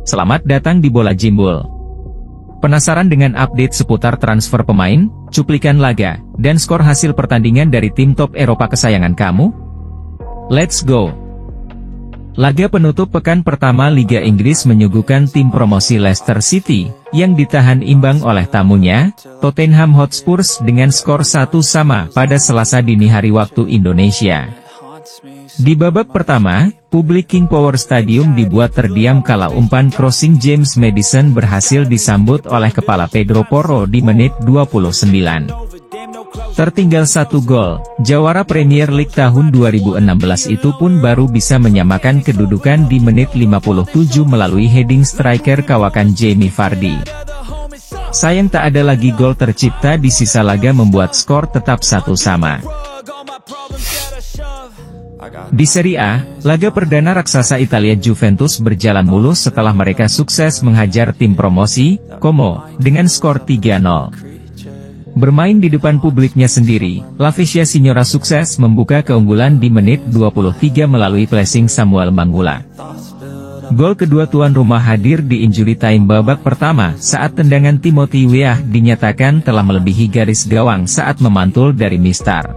Selamat datang di Bola Jimbul. Penasaran dengan update seputar transfer pemain, cuplikan laga, dan skor hasil pertandingan dari tim top Eropa kesayangan kamu? Let's go! Laga penutup pekan pertama Liga Inggris menyuguhkan tim promosi Leicester City, yang ditahan imbang oleh tamunya, Tottenham Hotspur dengan skor 1-1 pada Selasa dini hari waktu Indonesia. Di babak pertama, publik King Power Stadium dibuat terdiam kala umpan crossing James Maddison berhasil disambut oleh kepala Pedro Porro di menit 29. Tertinggal 1 gol, jawara Premier League tahun 2016 itu pun baru bisa menyamakan kedudukan di menit 57 melalui heading striker kawakan Jamie Vardy. Sayang tak ada lagi gol tercipta di sisa laga membuat skor tetap 1-1. Di Serie A, laga perdana raksasa Italia Juventus berjalan mulus setelah mereka sukses menghajar tim promosi, Como, dengan skor 3-0. Bermain di depan publiknya sendiri, La Spezia Signora sukses membuka keunggulan di menit 23 melalui placing Samuel Mangula. Gol kedua tuan rumah hadir di injury time babak pertama saat tendangan Timothy Weah dinyatakan telah melebihi garis gawang saat memantul dari mistar.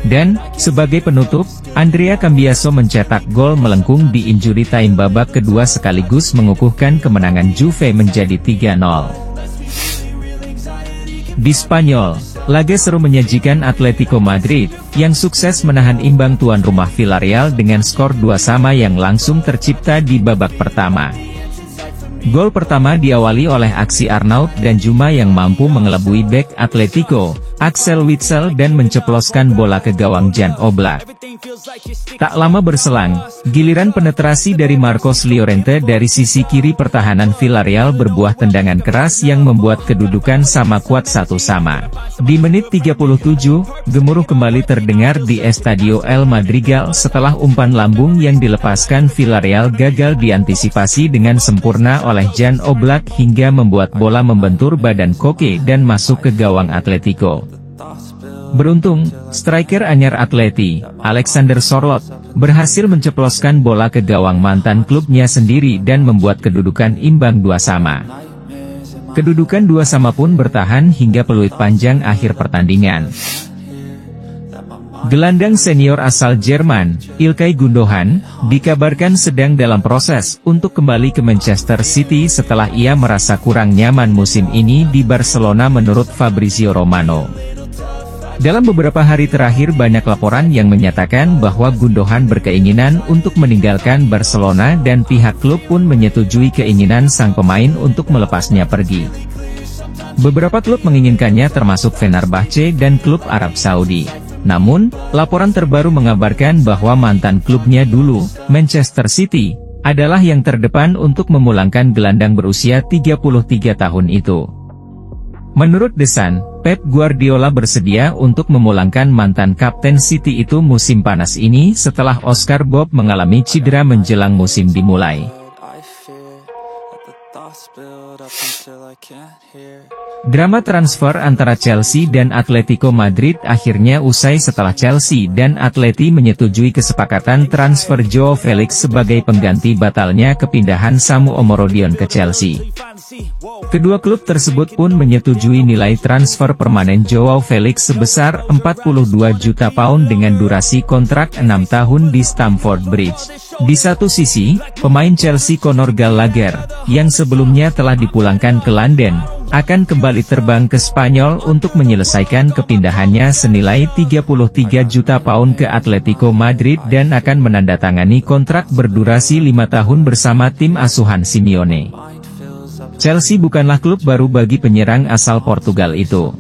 Dan, sebagai penutup, Andrea Cambiaso mencetak gol melengkung di injury time babak kedua sekaligus mengukuhkan kemenangan Juve menjadi 3-0. Di Spanyol, laga seru menyajikan Atletico Madrid, yang sukses menahan imbang tuan rumah Villarreal dengan skor 2-2 yang langsung tercipta di babak pertama. Gol pertama diawali oleh aksi Arnaud dan Juma yang mampu mengelabui bek Atletico, Axel Witsel dan menceploskan bola ke gawang Jan Oblak. Tak lama berselang, giliran penetrasi dari Marcos Llorente dari sisi kiri pertahanan Villarreal berbuah tendangan keras yang membuat kedudukan sama kuat 1-1. Di menit 37, gemuruh kembali terdengar di Estadio El Madrigal setelah umpan lambung yang dilepaskan Villarreal gagal diantisipasi dengan sempurna oleh Jan Oblak hingga membuat bola membentur badan Koke dan masuk ke gawang Atletico. Beruntung, striker anyar Atleti, Alexander Sorloth, berhasil menceploskan bola ke gawang mantan klubnya sendiri dan membuat kedudukan imbang 2-2. Kedudukan 2-2 pun bertahan hingga peluit panjang akhir pertandingan. Gelandang senior asal Jerman, Ilkay Gundogan, dikabarkan sedang dalam proses untuk kembali ke Manchester City setelah ia merasa kurang nyaman musim ini di Barcelona menurut Fabrizio Romano. Dalam beberapa hari terakhir banyak laporan yang menyatakan bahwa Gundogan berkeinginan untuk meninggalkan Barcelona dan pihak klub pun menyetujui keinginan sang pemain untuk melepasnya pergi. Beberapa klub menginginkannya termasuk Fenerbahce dan klub Arab Saudi. Namun, laporan terbaru mengabarkan bahwa mantan klubnya dulu, Manchester City, adalah yang terdepan untuk memulangkan gelandang berusia 33 tahun itu. Menurut The Sun, Pep Guardiola bersedia untuk memulangkan mantan kapten City itu musim panas ini setelah Oscar Bob mengalami cedera menjelang musim dimulai. Drama transfer antara Chelsea dan Atletico Madrid akhirnya usai setelah Chelsea dan Atleti menyetujui kesepakatan transfer Joao Felix sebagai pengganti batalnya kepindahan Samu Omorodion ke Chelsea. Kedua klub tersebut pun menyetujui nilai transfer permanen Joao Felix sebesar 42 juta pound dengan durasi kontrak 6 tahun di Stamford Bridge. Di satu sisi, pemain Chelsea Conor Gallagher, yang sebelumnya telah dipulangkan ke London, akan kembali terbang ke Spanyol untuk menyelesaikan kepindahannya senilai 33 juta pound ke Atletico Madrid dan akan menandatangani kontrak berdurasi 5 tahun bersama tim asuhan Simeone. Chelsea bukanlah klub baru bagi penyerang asal Portugal itu.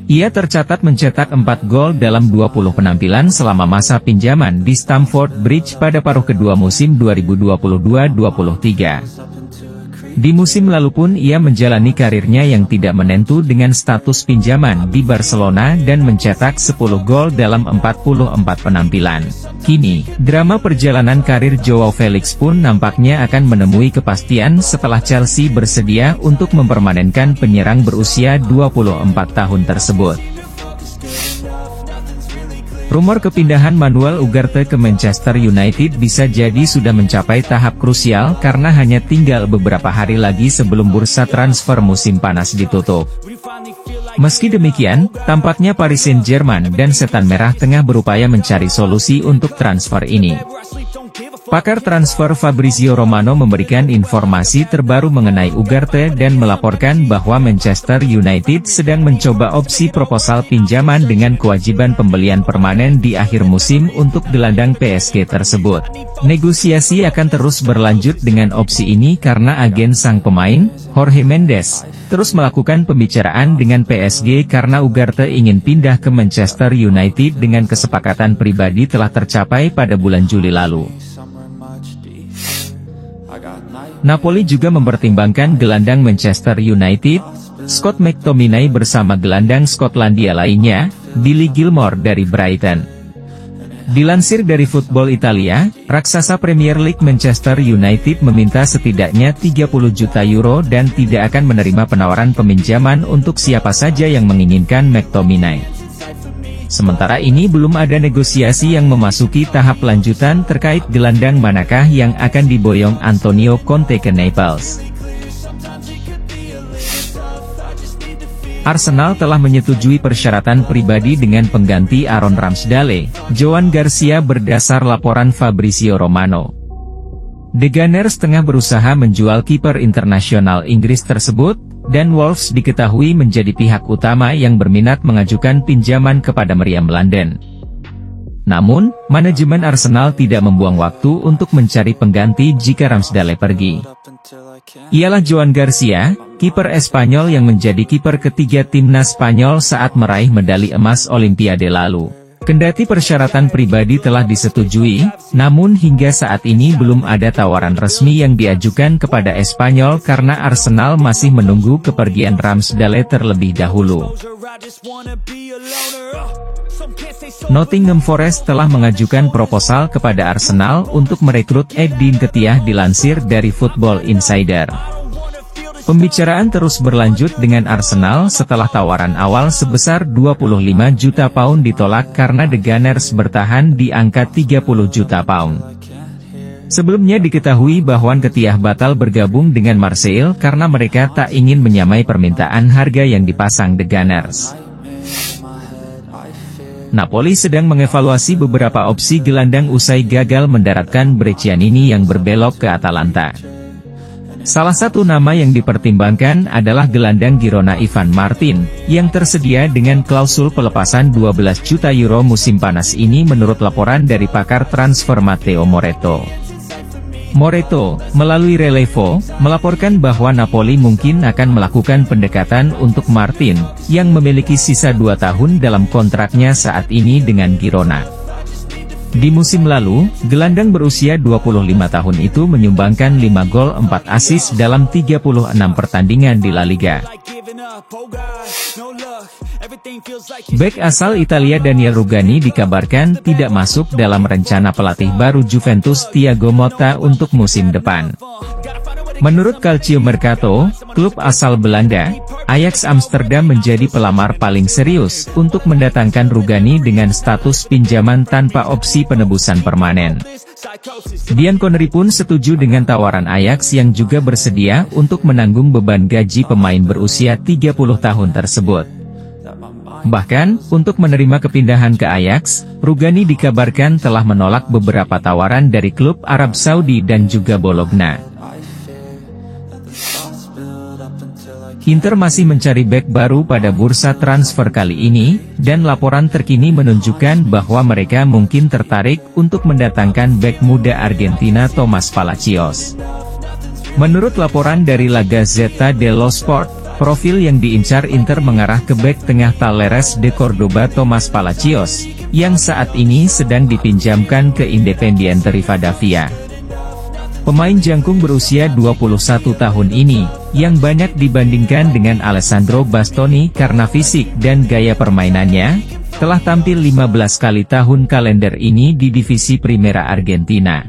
Ia tercatat mencetak 4 gol dalam 20 penampilan selama masa pinjaman di Stamford Bridge pada paruh kedua musim 2022-23. Di musim lalu pun ia menjalani karirnya yang tidak menentu dengan status pinjaman di Barcelona dan mencetak 10 gol dalam 44 penampilan. Kini, drama perjalanan karir Joao Felix pun nampaknya akan menemui kepastian setelah Chelsea bersedia untuk mempermanenkan penyerang berusia 24 tahun tersebut. Rumor kepindahan Manuel Ugarte ke Manchester United bisa jadi sudah mencapai tahap krusial karena hanya tinggal beberapa hari lagi sebelum bursa transfer musim panas ditutup. Meski demikian, tampaknya Paris Saint-Germain dan Setan Merah tengah berupaya mencari solusi untuk transfer ini. Pakar transfer Fabrizio Romano memberikan informasi terbaru mengenai Ugarte dan melaporkan bahwa Manchester United sedang mencoba opsi proposal pinjaman dengan kewajiban pembelian permanen di akhir musim untuk gelandang PSG tersebut. Negosiasi akan terus berlanjut dengan opsi ini karena agen sang pemain, Jorge Mendes, terus melakukan pembicaraan dengan PSG karena Ugarte ingin pindah ke Manchester United dengan kesepakatan pribadi telah tercapai pada bulan Juli lalu. Napoli juga mempertimbangkan gelandang Manchester United, Scott McTominay bersama gelandang Skotlandia lainnya, Billy Gilmour dari Brighton. Dilansir dari Football Italia, raksasa Premier League Manchester United meminta setidaknya 30 juta euro dan tidak akan menerima penawaran peminjaman untuk siapa saja yang menginginkan McTominay. Sementara ini belum ada negosiasi yang memasuki tahap lanjutan terkait gelandang manakah yang akan diboyong Antonio Conte ke Naples. Arsenal telah menyetujui persyaratan pribadi dengan pengganti Aaron Ramsdale, Joan Garcia berdasar laporan Fabrizio Romano. The Gunners tengah berusaha menjual kiper internasional Inggris tersebut, dan Wolves diketahui menjadi pihak utama yang berminat mengajukan pinjaman kepada Meriam London. Namun, manajemen Arsenal tidak membuang waktu untuk mencari pengganti jika Ramsdale pergi. Ialah Joan Garcia, kiper Espanyol yang menjadi kiper ketiga timnas Spanyol saat meraih medali emas Olimpiade lalu. Kendati persyaratan pribadi telah disetujui, namun hingga saat ini belum ada tawaran resmi yang diajukan kepada Espanyol karena Arsenal masih menunggu kepergian Ramsdale terlebih dahulu. Nottingham Forest telah mengajukan proposal kepada Arsenal untuk merekrut Edin Ketia dilansir dari Football Insider. Pembicaraan terus berlanjut dengan Arsenal setelah tawaran awal sebesar 25 juta pound ditolak karena The Gunners bertahan di angka 30 juta pound. Sebelumnya diketahui bahwa Ketia batal bergabung dengan Marseille karena mereka tak ingin menyamai permintaan harga yang dipasang The Gunners. Napoli sedang mengevaluasi beberapa opsi gelandang usai gagal mendaratkan Brescianini yang berbelok ke Atalanta. Salah satu nama yang dipertimbangkan adalah gelandang Girona Ivan Martin, yang tersedia dengan klausul pelepasan 12 juta euro musim panas ini menurut laporan dari pakar transfer Matteo Moretto. Moretto, melalui Relevo, melaporkan bahwa Napoli mungkin akan melakukan pendekatan untuk Martin, yang memiliki sisa 2 tahun dalam kontraknya saat ini dengan Girona. Di musim lalu, gelandang berusia 25 tahun itu menyumbangkan 5 gol 4 assist dalam 36 pertandingan di La Liga. Bek asal Italia Daniel Rugani dikabarkan tidak masuk dalam rencana pelatih baru Juventus Thiago Motta untuk musim depan. Menurut Calcio Mercato, klub asal Belanda, Ajax Amsterdam menjadi pelamar paling serius untuk mendatangkan Rugani dengan status pinjaman tanpa opsi penebusan permanen. Dian Connery pun setuju dengan tawaran Ajax yang juga bersedia untuk menanggung beban gaji pemain berusia 30 tahun tersebut. Bahkan, untuk menerima kepindahan ke Ajax, Rugani dikabarkan telah menolak beberapa tawaran dari klub Arab Saudi dan juga Bologna. Inter masih mencari bek baru pada bursa transfer kali ini, dan laporan terkini menunjukkan bahwa mereka mungkin tertarik untuk mendatangkan bek muda Argentina Thomas Palacios. Menurut laporan dari La Gazzetta dello Sport, profil yang diincar Inter mengarah ke bek tengah Talleres de Cordoba Thomas Palacios, yang saat ini sedang dipinjamkan ke Independiente Rivadavia. Pemain jangkung berusia 21 tahun ini, yang banyak dibandingkan dengan Alessandro Bastoni karena fisik dan gaya permainannya, telah tampil 15 kali tahun kalender ini di divisi Primera Argentina.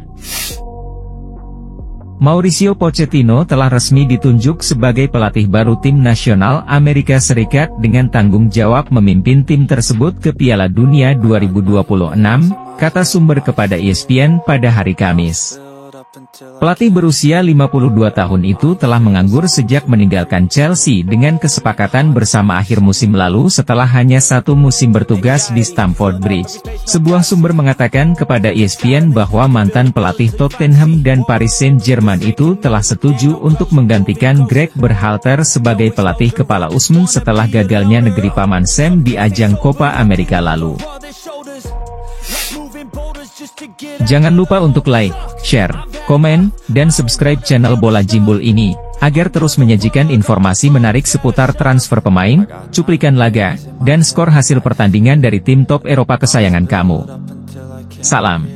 Mauricio Pochettino telah resmi ditunjuk sebagai pelatih baru tim nasional Amerika Serikat dengan tanggung jawab memimpin tim tersebut ke Piala Dunia 2026, kata sumber kepada ESPN pada hari Kamis. Pelatih berusia 52 tahun itu telah menganggur sejak meninggalkan Chelsea dengan kesepakatan bersama akhir musim lalu setelah hanya 1 musim bertugas di Stamford Bridge. Sebuah sumber mengatakan kepada ESPN bahwa mantan pelatih Tottenham dan Paris Saint-Germain itu telah setuju untuk menggantikan Greg Berhalter sebagai pelatih kepala USM setelah gagalnya negeri Paman Sam di ajang Copa America lalu. Jangan lupa untuk like, share, komen, dan subscribe channel Bola Jimbul ini, agar terus menyajikan informasi menarik seputar transfer pemain, cuplikan laga, dan skor hasil pertandingan dari tim top Eropa kesayangan kamu. Salam.